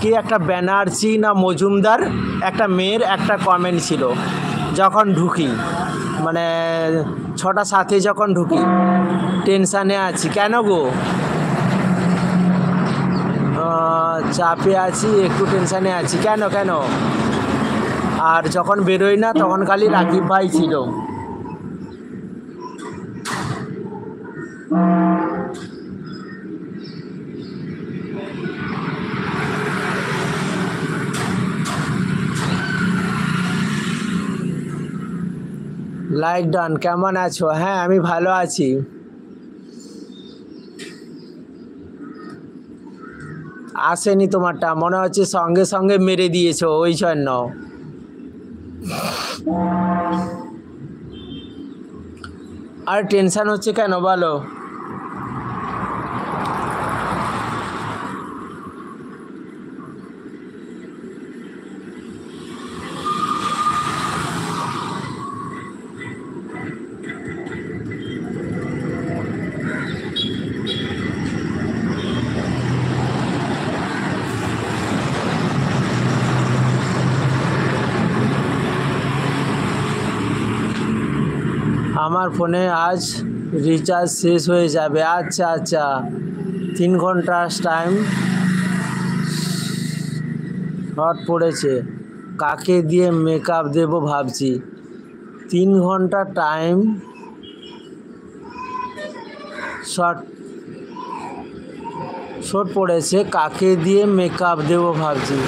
কি একটা ব্যানার্জি না মজুমদার একটা মেয়ের একটা কমেন্ট ছিল যখন ঢুকি, মানে 6টা 7-এ যখন ঢুকি, টেনশানে আছি। কেন গো? চাপে আছি, একটু টেনশানে আছি। কেন কেন? আর যখন বেরোই না তখন খালি রাকিব ভাই ছিল। Like done. কেমন আছো? হ্যাঁ আমি ভালো আছি। আসেনি তোমারটা, মনে হচ্ছে সঙ্গে সঙ্গে মেরে দিয়েছো ওই জন্য। আর টেনশন হচ্ছে কেন বলো? আমার ফোনে আজ রিচার্জ শেষ হয়ে যাবে। আচ্ছা আচ্ছা, 3 ঘন্টা টাইম শর্ট পড়েছে, কাকে দিয়ে মেকআপ দেবো ভাবছি। 3 ঘন্টা টাইম শর্ট পড়েছে, কাকে দিয়ে মেকআপ দেবো ভাবছি।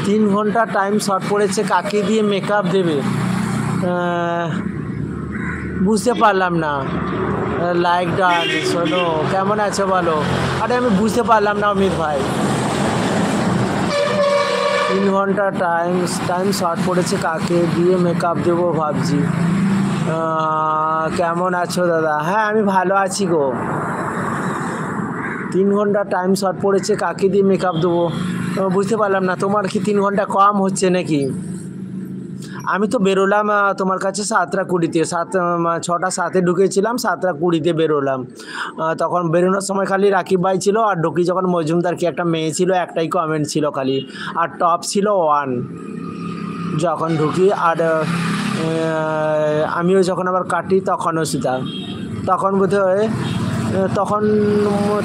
3 ঘন্টা টাইম শর্ট পড়েছে, কাকে দিয়ে মেকআপ দেবে? বুঝতে পারলাম না। Like done. শোনো, কেমন আছো বলো? আরে আমি বুঝতে পারলাম না অমিত ভাই। 3 ঘন্টা টাইম শর্ট পড়েছে, কাকে দিয়ে মেকআপ দেবো ভাবছি। কেমন আছো দাদা? হ্যাঁ আমি ভালো আছি গো। 3 ঘন্টা টাইম শর্ট পড়েছে, কাকে দিয়ে মেকআপ দেবো? বুঝতে পারলাম না, তোমার কি 3 ঘন্টা কম হচ্ছে নাকি? আমি তো বেরোলাম তোমার কাছে 7টা 20-তে, 6টা 7-এ ঢুকেছিলাম, 7টা 20-তে বেরোলাম। তখন বেরোনোর সময় খালি রাকিব ভাই ছিল, আর ঢুকি যখন মজুমদার কি একটা মেয়ে ছিল, একটাই কমেন্ট ছিল খালি, আর টপ ছিল 1 যখন ঢুকি। আর আমিও যখন আবার কাটি তখনও সেটা, তখন বোধহয় তখন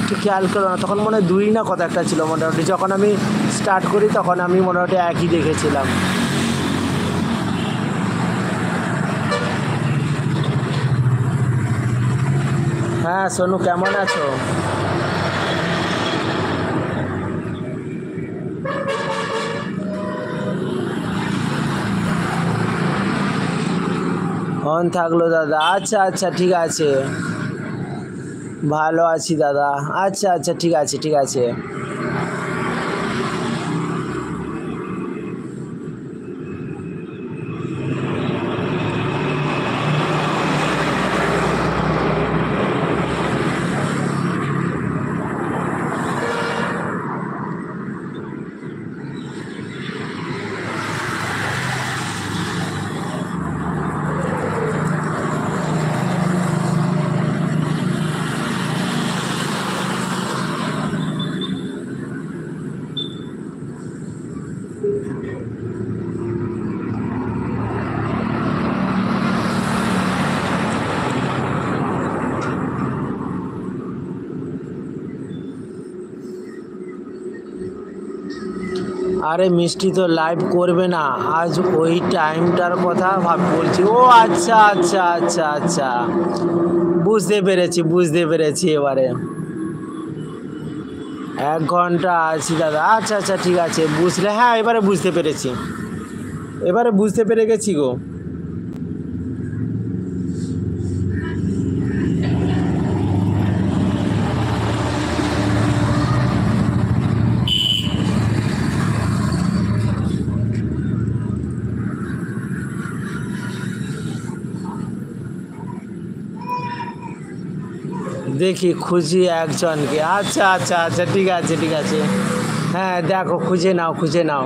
ঠিক খেয়াল করো না, তখন মনে হয় 2 না কত একটা ছিল মোটামুটি। যখন আমি স্টার্ট করি তখন আমি মোটামুটি একই দেখেছিলাম। হ্যাঁ সোনু, কেমন আছো? অন থাকলো দাদা। আচ্ছা আচ্ছা ঠিক আছে, ভালো আছি দাদা। আচ্ছা আচ্ছা ঠিক আছে ঠিক আছে। আরে মিষ্টি তো লাইভ করবে না আজ, ওই টাইমটার কথা বলছি। ও আচ্ছা আচ্ছা আচ্ছা আচ্ছা, বুঝতে পেরেছি এবারে। 1 ঘন্টা আছি দাদা। আচ্ছা আচ্ছা ঠিক আছে, বুঝলে। হ্যাঁ এবারে বুঝতে পেরেছি, এবারে বুঝতে পেরে গেছি গো। দেখি খুঁজি একজনকে। আচ্ছা আচ্ছা আচ্ছা ঠিক আছে ঠিক আছে। হ্যাঁ দেখো, খুঁজে নাও খুঁজে নাও।